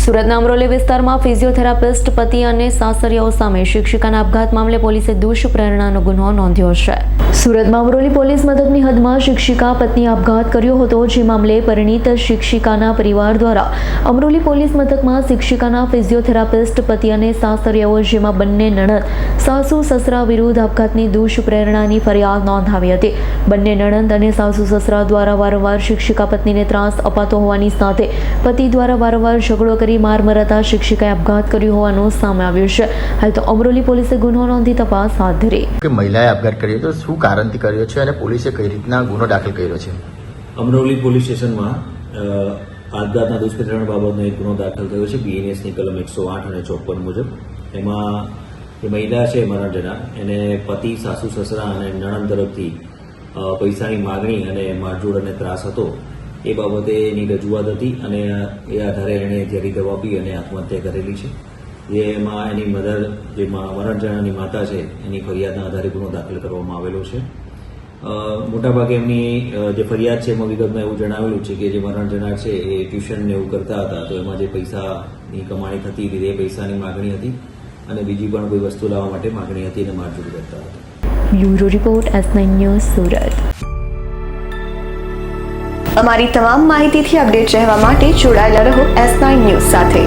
સુરતના અમરોલી વિસ્તારમાં ફિઝિયોથેરાપિસ્ટ પતિ અને સાસરિયાઓ સામે શિક્ષિકાના આપઘાત મામલે પોલીસે દુષ્પ્રેરણાનો ગુનો નોંધ્યો છે. સુરતમાં અમરોલી પોલીસ મથકની હદમાં શિક્ષિકા પત્ની આપઘાત કર્યો હતો, જે મામલે પરિણીત શિક્ષિકાના પરિવાર દ્વારા અમરોલી પોલીસ મથકમાં શિક્ષિકાના ફિઝિયોથેરાપિસ્ટ પતિ અને સાસરિયાઓ, જેમાં બંને નણંદ સાસુ સસરા વિરુદ્ધ આપઘાતની દુષ્પ્રેરણાની ફરિયાદ નોંધાવી હતી. બંને નણંદ અને સાસુ સસરા દ્વારા વારંવાર શિક્ષિકા પત્નીને ત્રાસ અપાતો હોવાની સાથે પતિ દ્વારા વારંવાર ઝઘડો કરી માર મરાતા શિક્ષિકાએ આપઘાત કર્યો હોવાનું સામે આવ્યું છે. હાલ તો અમરોલી પોલીસે ગુનો નોંધી તપાસ હાથ ધરી. કે મહિલાએ આપઘાત કર્યો તો શું કારણથી કર્યો છે અને પોલીસે કઈ રીતના ગુનો દાખલ કર્યો છે? અમરોલી પોલીસ સ્ટેશનમાં આપઘાતના દુષ્પ્રેરણા બાબતનો એક ગુનો દાખલ થયો છે BNSની કલમ 108 અને 54 મુજબ. એમાં એ મહિલા છે મરણજના, એને પતિ, સાસુ સસરા અને નણંદ તરફથી પૈસાની માગણી અને મારઝૂડ અને ત્રાસ હતો. એ બાબતે એની રજૂઆત હતી અને એ આધારે એણે ઝેરી દવા પી અને આત્મહત્યા કરેલી છે. એમાં એની મધર, જે મરણજનાની માતા છે, એની ફરિયાદના આધારે ગુનો દાખલ કરવામાં આવેલો છે. મોટાભાગે એમની જે ફરિયાદ છે એમાં વિગતમાં એવું જણાવેલું છે કે જે મરણજનાર છે એ ટ્યુશન ને એવું કરતા હતા, તો એમાં જે પૈસાની કમાણી થતી હતી એ પૈસાની માગણી હતી અને બીજી પણ કોઈ વસ્તુ લાવવા માટે માગણી હતી અને મારઝૂડ કરતા હતા. Bureau report S9 news Surat. અમારી તમામ માહિતીથી અપડેટ રહેવા માટે જોડાયેલા રહો S9 ન્યૂઝ સાથે.